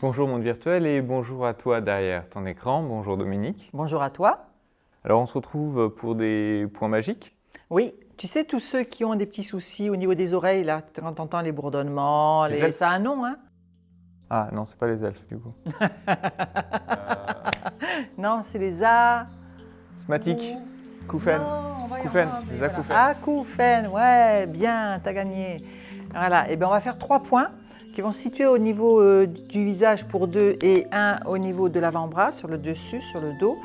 Bonjour monde virtuel et bonjour à toi derrière ton écran. Bonjour Dominique. Bonjour à toi. Alors on se retrouve pour des points magiques. Oui, tu sais, tous ceux qui ont des petits soucis au niveau des oreilles, là, quand tu entends les bourdonnements, elfes. ça a un nom, hein? Ah non, c'est pas les elfes du coup. Non, c'est les Asthmatiques, acouphènes. Acouphènes, les acouphènes. Acouphènes, ouais, bien, t'as gagné. Voilà, et bien on va faire 3 points qui vont se situer au niveau du visage pour 2 et 1 au niveau de l'avant-bras, sur le dessus, sur le dos.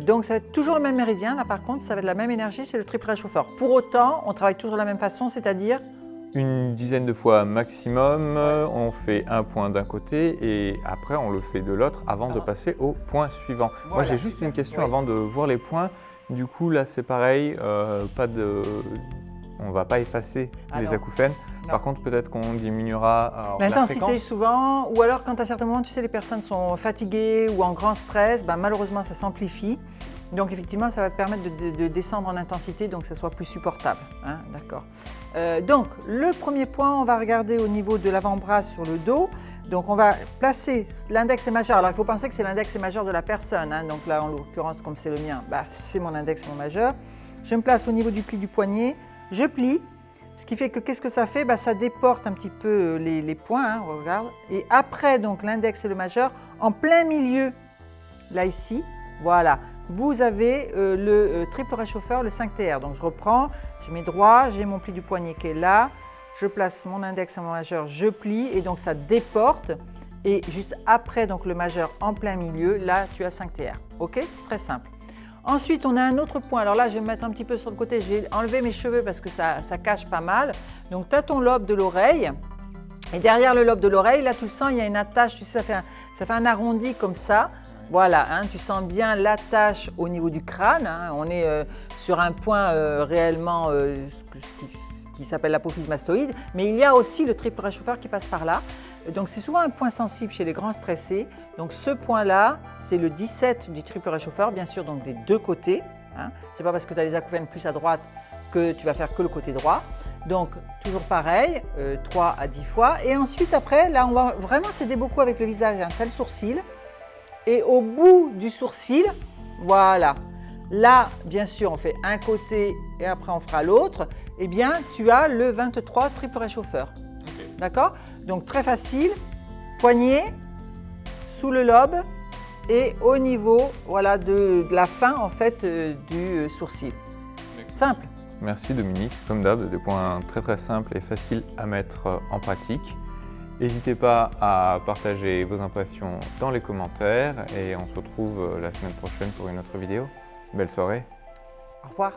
Donc ça va être toujours le même méridien, là par contre ça va être la même énergie, c'est le triple réchauffeur. Pour autant, on travaille toujours de la même façon, c'est-à-dire une dizaine de fois maximum, on fait un point d'un côté et après on le fait de l'autre avant de passer au point suivant. Voilà, moi j'ai juste une question avant de voir les points. Du coup là c'est pareil, on ne va pas effacer les acouphènes. Non. Par contre, peut-être qu'on diminuera l'intensité souvent, ou alors quand à certains moments, tu sais, les personnes sont fatiguées ou en grand stress, malheureusement, ça s'amplifie. Donc effectivement, ça va permettre de descendre en intensité, donc que ça soit plus supportable. Hein, d'accord. Donc le premier point, on va regarder au niveau de l'avant-bras sur le dos. Donc on va placer l'index et majeur. Alors il faut penser que c'est l'index et majeur de la personne. Hein, donc là, en l'occurrence, comme c'est le mien, c'est mon index et mon majeur. Je me place au niveau du pli du poignet, je plie. Ce qui fait que, qu'est-ce que ça fait? Ça déporte un petit peu les points, hein, on regarde. Et après, donc l'index et le majeur, en plein milieu, là ici, voilà, vous avez le triple réchauffeur, le 5TR. Donc je reprends, je mets droit, j'ai mon pli du poignet qui est là, je place mon index et mon majeur, je plie et donc ça déporte. Et juste après, donc le majeur en plein milieu, là tu as 5TR. Ok? Très simple. Ensuite, on a un autre point. Alors là, je vais me mettre un petit peu sur le côté. Je vais enlever mes cheveux parce que ça cache pas mal. Donc, tu as ton lobe de l'oreille. Et derrière le lobe de l'oreille, là, tu le sens, il y a une attache. Tu sais, ça fait un arrondi comme ça. Voilà, hein, tu sens bien l'attache au niveau du crâne. Hein. On est sur un point réellement qui s'appelle l'apophyse mastoïde. Mais il y a aussi le triple réchauffeur qui passe par là. Donc, c'est souvent un point sensible chez les grands stressés. Donc, ce point-là, c'est le 17 du triple réchauffeur, bien sûr, donc des deux côtés. Hein. Ce n'est pas parce que tu as les acouphènes plus à droite que tu vas faire que le côté droit. Donc, toujours pareil, 3 à 10 fois. Et ensuite, après, là, on va vraiment s'aider beaucoup avec le visage. Hein. Tu as le sourcil. Et au bout du sourcil, voilà. Là, bien sûr, on fait un côté et après, on fera l'autre. Eh bien, tu as le 23 triple réchauffeur. D'accord? Donc très facile, poignet, sous le lobe et au niveau voilà, de la fin en fait du sourcil. Simple. Merci Dominique, comme d'hab, des points très simples et faciles à mettre en pratique. N'hésitez pas à partager vos impressions dans les commentaires et on se retrouve la semaine prochaine pour une autre vidéo. Belle soirée. Au revoir.